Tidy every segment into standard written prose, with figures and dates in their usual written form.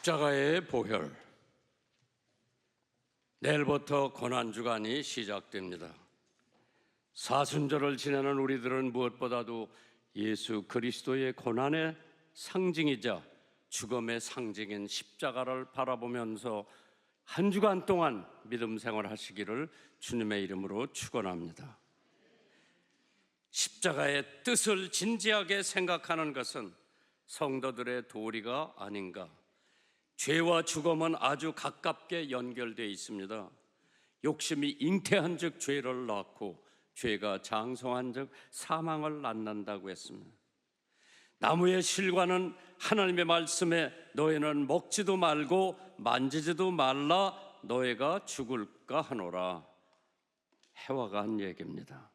십자가의 보혈. 내일부터 고난주간이 시작됩니다. 사순절을 지내는 우리들은 무엇보다도 예수 그리스도의 고난의 상징이자 죽음의 상징인 십자가를 바라보면서 한 주간 동안 믿음 생활하시기를 주님의 이름으로 축원합니다. 십자가의 뜻을 진지하게 생각하는 것은 성도들의 도리가 아닌가. 죄와 죽음은 아주 가깝게 연결되어 있습니다. 욕심이 잉태한 즉 죄를 낳고 죄가 장성한 즉 사망을 낳는다고 했습니다. 나무의 실과는 하나님의 말씀에 너희는 먹지도 말고 만지지도 말라 너희가 죽을까 하노라. 해와가 한 얘기입니다.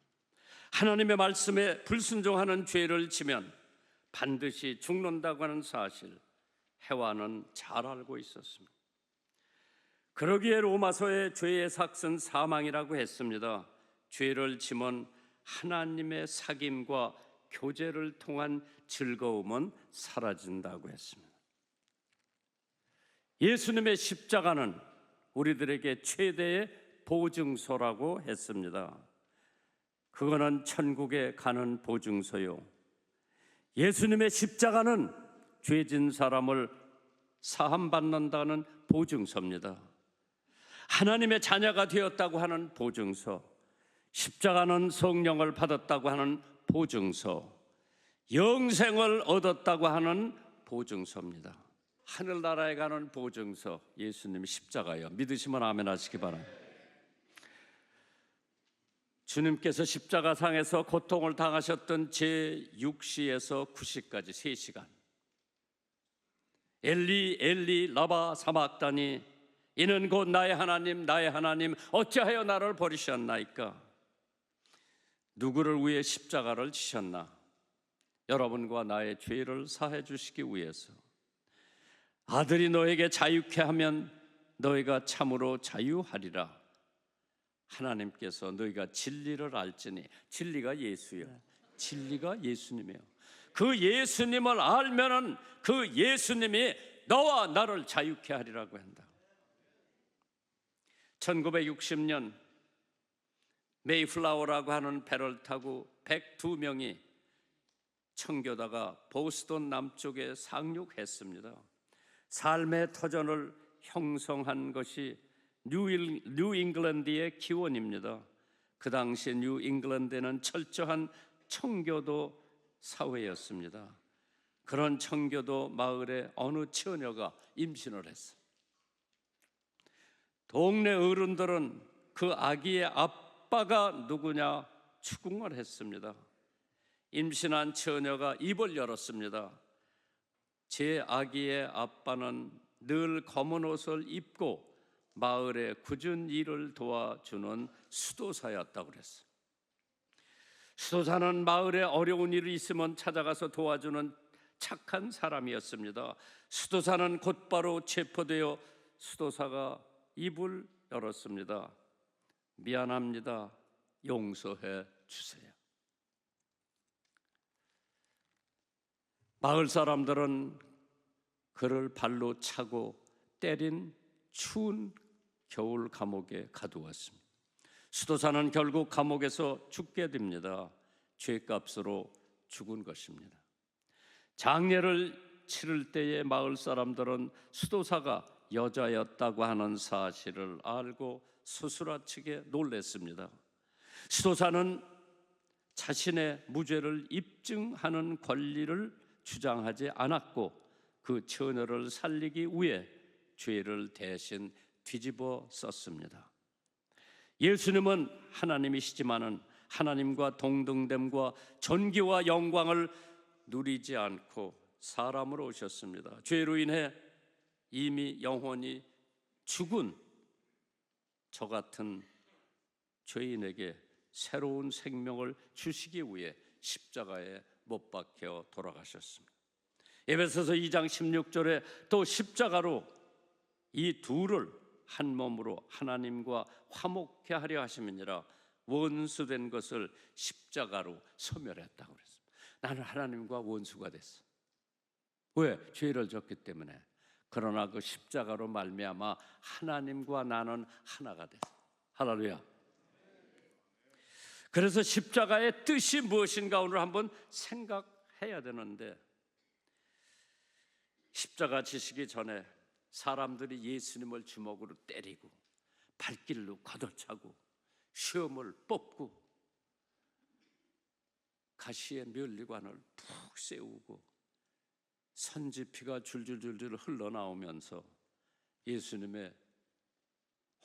하나님의 말씀에 불순종하는 죄를 지면 반드시 죽는다고 하는 사실 해와는 잘 알고 있었습니다. 그러기에 로마서의 죄의 삭은 사망이라고 했습니다. 죄를 지면 하나님의 사귐과 교제를 통한 즐거움은 사라진다고 했습니다. 예수님의 십자가는 우리들에게 최대의 보증서라고 했습니다. 그거는 천국에 가는 보증서요. 예수님의 십자가는 죄진 사람을 사함받는다는 보증서입니다. 하나님의 자녀가 되었다고 하는 보증서, 십자가는 성령을 받았다고 하는 보증서, 영생을 얻었다고 하는 보증서입니다. 하늘나라에 가는 보증서, 예수님의 십자가요. 믿으시면 아멘 하시기 바랍니다. 주님께서 십자가상에서 고통을 당하셨던 제6시에서 9시까지 3시간, 엘리 엘리 라바 사막다니 이는 곧 나의 하나님 나의 하나님 어찌하여 나를 버리셨나이까. 누구를 위해 십자가를 지셨나? 여러분과 나의 죄를 사해 주시기 위해서. 아들이 너에게 자유케 하면 너희가 참으로 자유하리라. 하나님께서 너희가 진리를 알지니, 진리가 예수요, 진리가 예수님이에요. 그 예수님을 알면은 그 예수님이 너와 나를 자유케 하리라고 한다. 1960년 메이플라워라고 하는 배를 타고 102명이 청교다가 보스턴 남쪽에 상륙했습니다. 삶의 터전을 형성한 것이 뉴 잉글랜드의 기원입니다. 그 당시 뉴 잉글랜드는 철저한 청교도 사회였습니다. 그런 청교도 마을에 어느 처녀가 임신을 했어요. 동네 어른들은 그 아기의 아빠가 누구냐 추궁을 했습니다. 임신한 처녀가 입을 열었습니다. 제 아기의 아빠는 늘 검은 옷을 입고 마을의 굳은 일을 도와주는 수도사였다고 그랬어요. 수도사는 마을에 어려운 일이 있으면 찾아가서 도와주는 착한 사람이었습니다. 수도사는 곧바로 체포되어 수도사가 입을 열었습니다. 미안합니다. 용서해 주세요. 마을 사람들은 그를 발로 차고 때린 추운 겨울 감옥에 가두었습니다. 수도사는 결국 감옥에서 죽게 됩니다. 죄값으로 죽은 것입니다. 장례를 치를 때에 마을 사람들은 수도사가 여자였다고 하는 사실을 알고 수수라치게 놀랐습니다. 수도사는 자신의 무죄를 입증하는 권리를 주장하지 않았고 그 처녀를 살리기 위해 죄를 대신 뒤집어 썼습니다. 예수님은 하나님이시지만은 하나님과 동등됨과 존귀와 영광을 누리지 않고 사람으로 오셨습니다. 죄로 인해 이미 영혼이 죽은 저 같은 죄인에게 새로운 생명을 주시기 위해 십자가에 못 박혀 돌아가셨습니다. 에베소서 2장 16절에 또 십자가로 이 둘을 한 몸으로 하나님과 화목케 하려 하심이니라. 원수된 것을 십자가로 소멸했다고 그랬습니다. 나는 하나님과 원수가 됐어. 왜? 죄를 졌기 때문에. 그러나 그 십자가로 말미암아 하나님과 나는 하나가 됐어요. 할렐루야. 그래서 십자가의 뜻이 무엇인가 오늘 한번 생각해야 되는데, 십자가 지시기 전에 사람들이 예수님을 주먹으로 때리고 발길로 걷어차고 시험을 뽑고 가시의 면류관을 푹 세우고 선지피가 줄줄줄줄 흘러나오면서 예수님의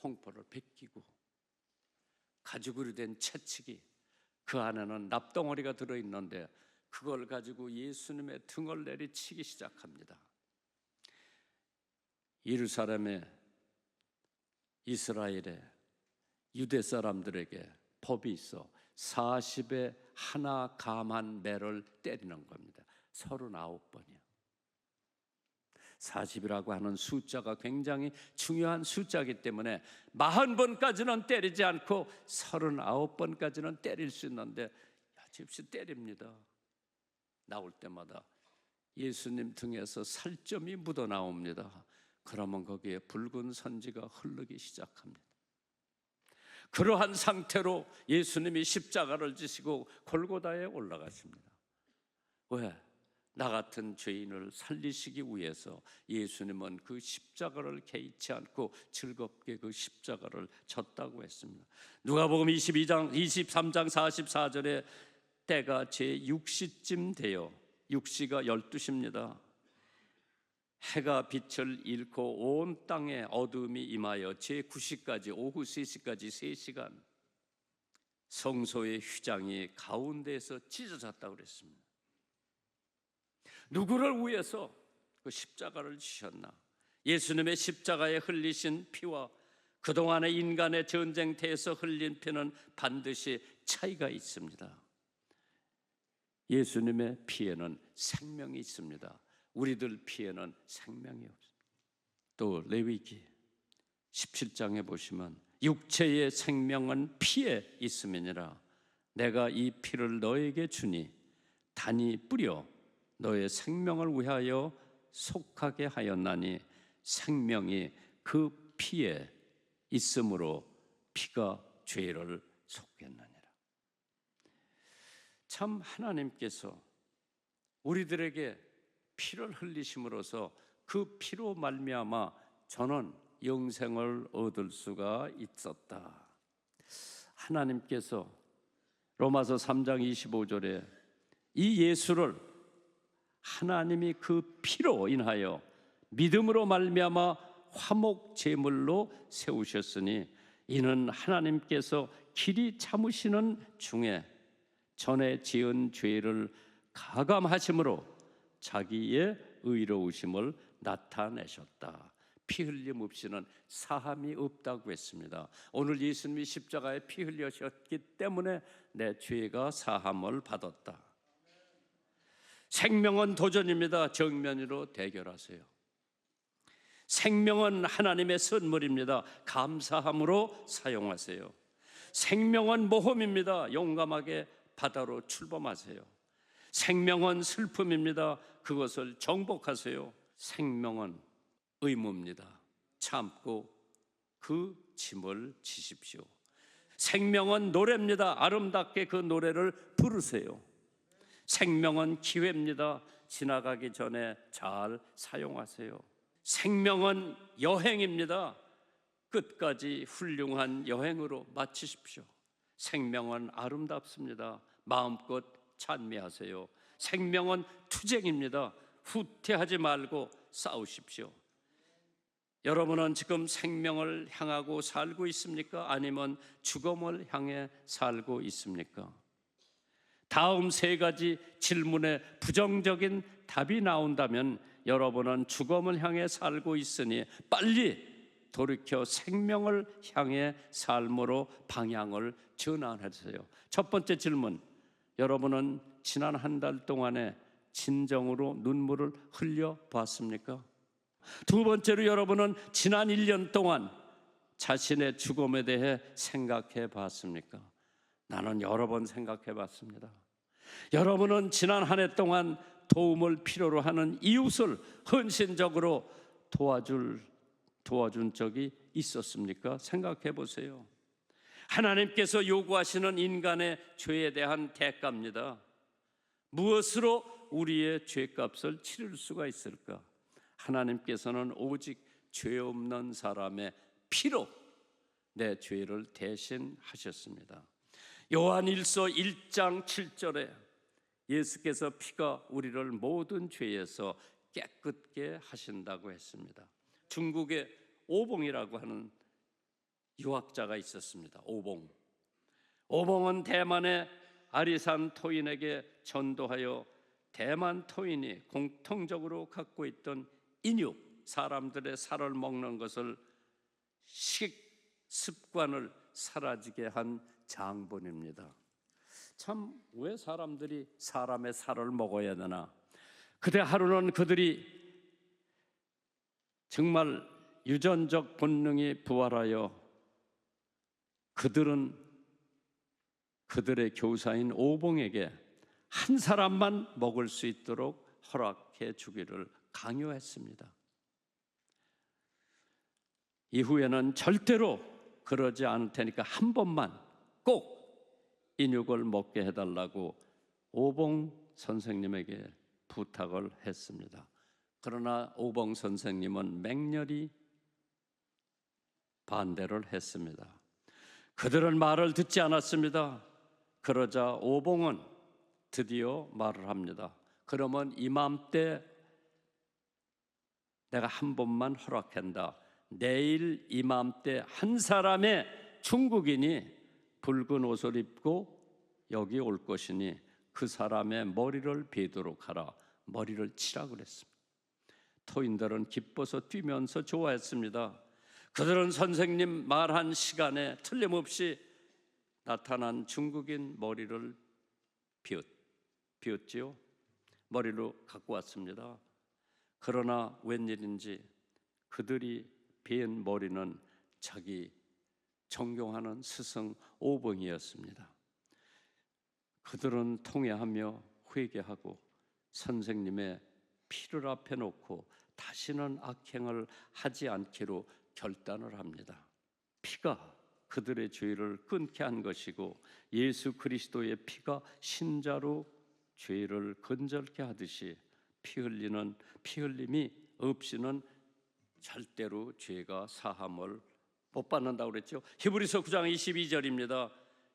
홍포를 베끼고 가죽으로 된 채찍이, 그 안에는 납덩어리가 들어있는데 그걸 가지고 예수님의 등을 내리치기 시작합니다. 예루살렘에, 이스라엘에, 유대 사람들에게 법이 있어 40에 하나 감한 매를 때리는 겁니다. 39번이요. 40이라고 하는 숫자가 굉장히 중요한 숫자이기 때문에 40번까지는 때리지 않고 39번까지는 때릴 수 있는데 여지없이 때립니다. 나올 때마다 예수님 등에서 살점이 묻어 나옵니다. 그러면 거기에 붉은 선지가 흐르기 시작합니다. 그러한 상태로 예수님이 십자가를 지시고 골고다에 올라가십니다. 왜? 나 같은 죄인을 살리시기 위해서 예수님은 그 십자가를 개의치 않고 즐겁게 그 십자가를 졌다고 했습니다. 누가복음 23장 44절에 때가 제6시쯤 되어, 6시가 12시입니다. 해가 빛을 잃고 온 땅에 어둠이 임하여 제9시까지, 오후 3시까지 3시간 성소의 휘장이 가운데에서 찢어졌다고 그랬습니다. 누구를 위해서 그 십자가를 지셨나? 예수님의 십자가에 흘리신 피와 그동안의 인간의 전쟁터에서 흘린 피는 반드시 차이가 있습니다. 예수님의 피에는 생명이 있습니다. 우리들 피에는 생명이 없습니다. 또 레위기 17장에 보시면 육체의 생명은 피에 있음이니라. 내가 이 피를 너에게 주니 단이 뿌려 너의 생명을 위하여 속하게 하였나니 생명이 그 피에 있으므로 피가 죄를 속겠느니라. 참 하나님께서 우리들에게 피를 흘리심으로써 그 피로 말미암아 저는 영생을 얻을 수가 있었다. 하나님께서 로마서 3장 25절에 이 예수를 하나님이 그 피로 인하여 믿음으로 말미암아 화목 제물로 세우셨으니 이는 하나님께서 길이 참으시는 중에 전에 지은 죄를 가감하심으로 자기의 의로우심을 나타내셨다. 피 흘림 없이는 사함이 없다고 했습니다. 오늘 예수님이 십자가에 피 흘리셨기 때문에 내 죄가 사함을 받았다. 생명은 도전입니다. 정면으로 대결하세요. 생명은 하나님의 선물입니다. 감사함으로 사용하세요. 생명은 모험입니다. 용감하게 바다로 출범하세요. 생명은 슬픔입니다. 그것을 정복하세요. 생명은 의무입니다. 참고 그 짐을 지십시오. 생명은 노래입니다. 아름답게 그 노래를 부르세요. 생명은 기회입니다. 지나가기 전에 잘 사용하세요. 생명은 여행입니다. 끝까지 훌륭한 여행으로 마치십시오. 생명은 아름답습니다. 마음껏 찬미하세요. 생명은 투쟁입니다. 후퇴하지 말고 싸우십시오. 여러분은 지금 생명을 향하고 살고 있습니까? 아니면 죽음을 향해 살고 있습니까? 다음 세 가지 질문에 부정적인 답이 나온다면 여러분은 죽음을 향해 살고 있으니 빨리 돌이켜 생명을 향해 삶으로 방향을 전환하세요. 첫 번째 질문, 여러분은 지난 한 달 동안에 진정으로 눈물을 흘려봤습니까? 두 번째로 여러분은 지난 1년 동안 자신의 죽음에 대해 생각해 봤습니까? 나는 여러 번 생각해 봤습니다. 여러분은 지난 한 해 동안 도움을 필요로 하는 이웃을 헌신적으로 도와준 적이 있었습니까? 생각해 보세요. 하나님께서 요구하시는 인간의 죄에 대한 대가입니다. 무엇으로 우리의 죄값을 치를 수가 있을까? 하나님께서는 오직 죄 없는 사람의 피로 내 죄를 대신하셨습니다. 요한 1서 1장 7절에 예수께서 피가 우리를 모든 죄에서 깨끗게 하신다고 했습니다. 중국에 오봉이라고 하는 유학자가 있었습니다. 오봉은 대만의 아리산 토인에게 전도하여 대만 토인이 공통적으로 갖고 있던 인육, 사람들의 살을 먹는 것을 습관을 사라지게 한 장본입니다. 참, 왜 사람들이 사람의 살을 먹어야 되나? 그때 하루는 그들이 정말 유전적 본능이 부활하여 그들은 그들의 교사인 오봉에게 한 사람만 먹을 수 있도록 허락해 주기를 강요했습니다. 이후에는 절대로 그러지 않을 테니까 한 번만 꼭 인육을 먹게 해달라고 오봉 선생님에게 부탁을 했습니다. 그러나 오봉 선생님은 맹렬히 반대를 했습니다. 그들은 말을 듣지 않았습니다. 그러자 오봉은 드디어 말을 합니다. 그러면 이맘때 내가 한 번만 허락한다. 내일 이맘때 한 사람의 중국인이 붉은 옷을 입고 여기 올 것이니 그 사람의 머리를 베도록 하라. 머리를 치라 그랬습니다. 토인들은 기뻐서 뛰면서 좋아했습니다. 그들은 선생님 말한 시간에 틀림없이 나타난 중국인 머리를 비웠지요. 머리로 갖고 왔습니다. 그러나 웬일인지 그들이 빈 머리는 자기 존경하는 스승 오봉이었습니다. 그들은 통회하며 회개하고 선생님의 피를 앞에 놓고 다시는 악행을 하지 않기로 결단을 합니다. 피가 그들의 죄를 끊게 한 것이고 예수 그리스도의 피가 신자로 죄를 건절케 하듯이 피 흘림이 없이는 절대로 죄가 사함을 못 받는다고 그랬죠. 히브리서 9장 22절입니다.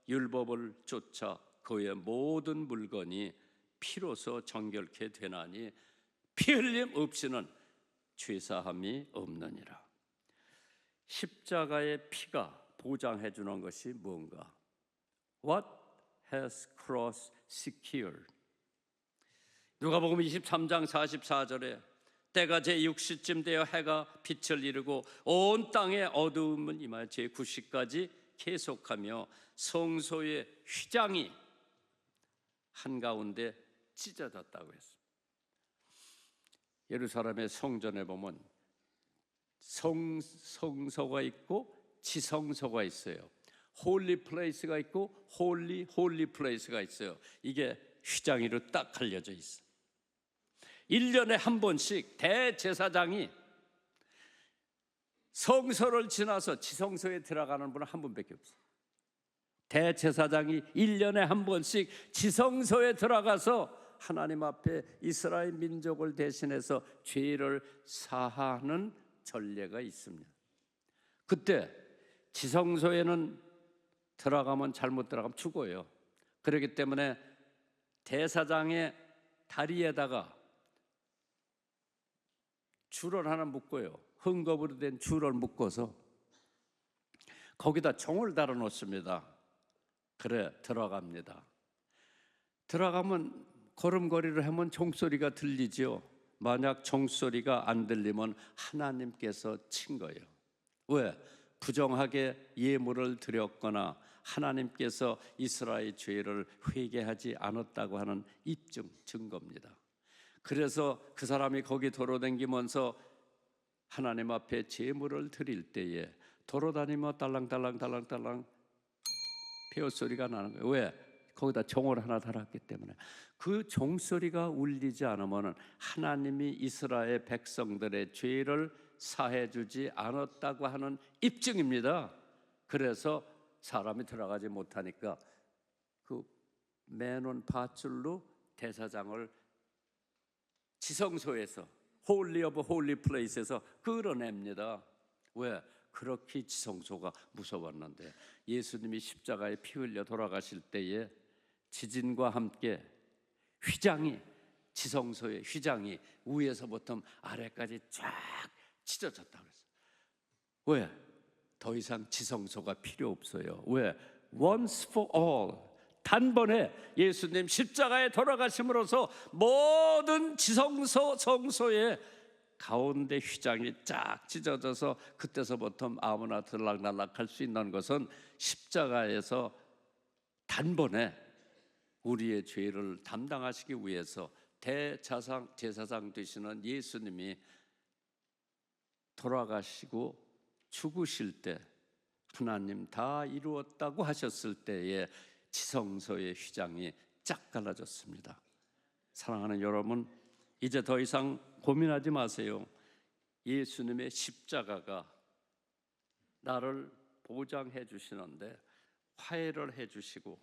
율법을 쫓아 그의 모든 물건이 피로서 정결케 되나니 피 흘림 없이는 죄 사함이 없느니라. 십자가의 피가 보장해 주는 것이 뭔가? What has cross secured? 누가복음 23장 44절에 때가 제6시쯤 되어 해가 빛을 이루고 온 땅에 어두움은 임하여 제9시까지 계속하며 성소의 휘장이 한가운데 찢어졌다고 했습니다. 예루살렘의 성전에 보면 성소가 있고 지성소가 있어요. 홀리 플레이스가 있고 홀리 플레이스가 있어요. 이게 휘장이로 딱 갈려져 있어요. 1년에 한 번씩 대제사장이 성소를 지나서 지성소에 들어가는 분은 한 분밖에 없어요. 대제사장이 1년에 한 번씩 지성소에 들어가서 하나님 앞에 이스라엘 민족을 대신해서 죄를 사하는 전례가 있습니다. 그때 지성소에는 들어가면 잘못 들어가면 죽어요. 그렇기 때문에 대사장의 다리에다가 줄을 하나 묶어요. 헝겊으로 된 줄을 묶어서 거기다 종을 달아 놓습니다. 그래 들어갑니다. 들어가면 걸음걸이를 하면 종소리가 들리죠. 만약 종소리가 안 들리면 하나님께서 친 거예요. 왜? 부정하게 예물을 드렸거나 하나님께서 이스라엘 죄를 회개하지 않았다고 하는 입증 증거입니다. 그래서 그 사람이 거기 돌아다니면서 하나님 앞에 제물을 드릴 때에 돌아다니며 딸랑딸랑 폐허소리가 나는 거예요. 왜? 거기다 종을 하나 달았기 때문에. 그 종소리가 울리지 않으면 하나님이 이스라엘 백성들의 죄를 사해주지 않았다고 하는 입증입니다. 그래서 사람이 들어가지 못하니까 그 맨온 밧줄로 대사장을 지성소에서 홀리 오브 홀리 플레이스에서 끌어냅니다. 왜? 그렇게 지성소가 무서웠는데 예수님이 십자가에 피 흘려 돌아가실 때에 지진과 함께 휘장이, 지성소의 휘장이 위에서부터 아래까지 쫙 찢어졌다고 했어요. 왜? 더 이상 지성소가 필요 없어요. 왜? Once for all, 단번에 예수님 십자가에 돌아가심으로써 모든 지성소, 성소의 가운데 휘장이 쫙 찢어져서 그때서부터 아무나 들락날락할 수 있는 것은 십자가에서 단번에 우리의 죄를 담당하시기 위해서 제사장 되시는 예수님이 돌아가시고 죽으실 때 하나님 다 이루었다고 하셨을 때에 지성소의 휘장이 쫙 갈라졌습니다. 사랑하는 여러분, 이제 더 이상 고민하지 마세요. 예수님의 십자가가 나를 보장해 주시는데 화해를 해 주시고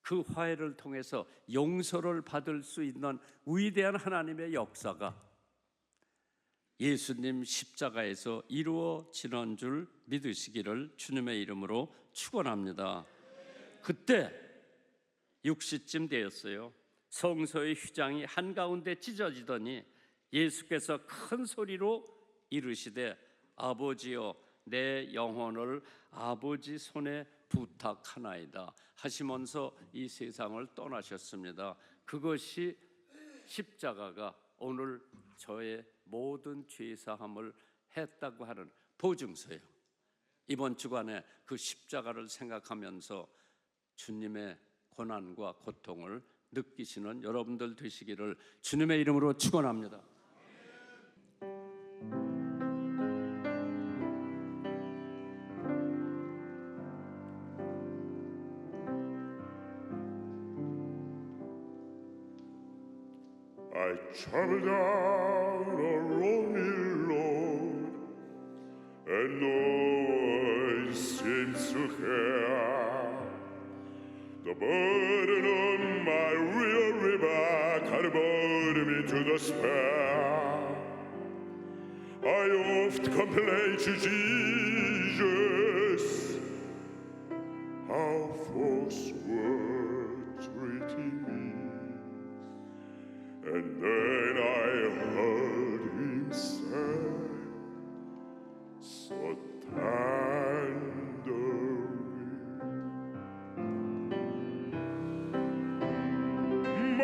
그 화해를 통해서 용서를 받을 수 있는 위대한 하나님의 역사가 예수님 십자가에서 이루어지는 줄 믿으시기를 주님의 이름으로 축원합니다. 그때 6시쯤 되었어요. 성소의 휘장이 한가운데 찢어지더니 예수께서 큰 소리로 이르시되 아버지여 내 영혼을 아버지 손에 부탁하나이다 하시면서 이 세상을 떠나셨습니다. 그것이 십자가가 오늘 저의 모든 죄사함을 했다고 하는 보증서예요. 이번 주간에 그 십자가를 생각하면서 주님의 고난과 고통을 느끼시는 여러분들 되시기를 주님의 이름으로 축원합니다. I travel down a lonely road, and no one seems to care. The burden of my weary back had brought me to despair. I oft complain to Jesus how folks were treating me. And then I heard him say so tenderly, my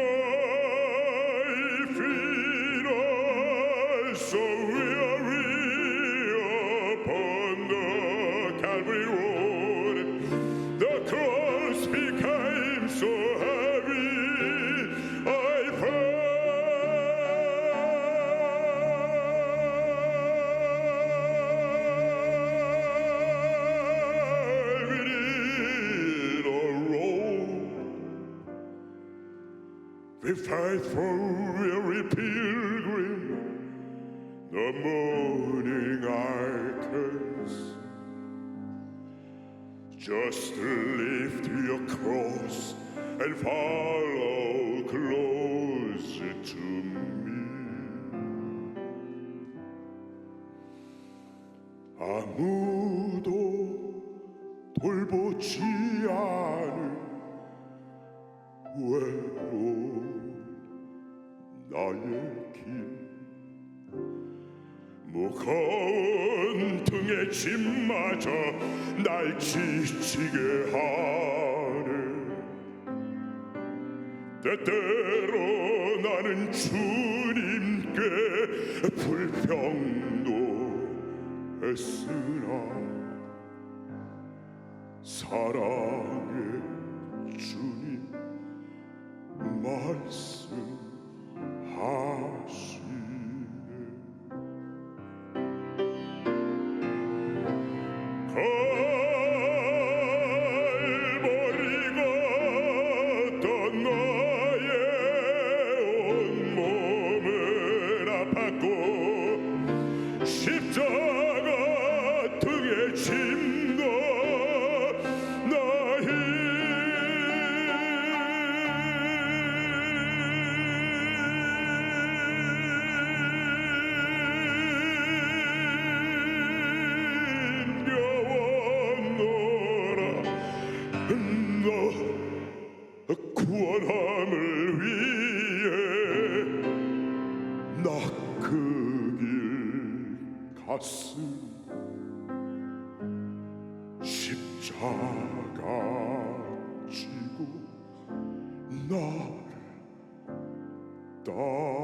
feet are so weary upon the Calvary road, the cross became so heavy, I felt we fight for weary pilgrim, the morning I curse. Just lift your cross and follow closer to me. 아무도 돌보지 않을 외로운 나의 길, 무거운 등의 짐마저 날 지치게 하네. 때때로 나는 주님께 불평도 했으나 사랑의 주님 말씀하시네. 갈보리 걷던 나의 온몸은 아팠고 십자가 짐과 나의 인겨왔노라. 너 구원함을 위해 나 그 길 갔으니 십자가 지고 나를 따라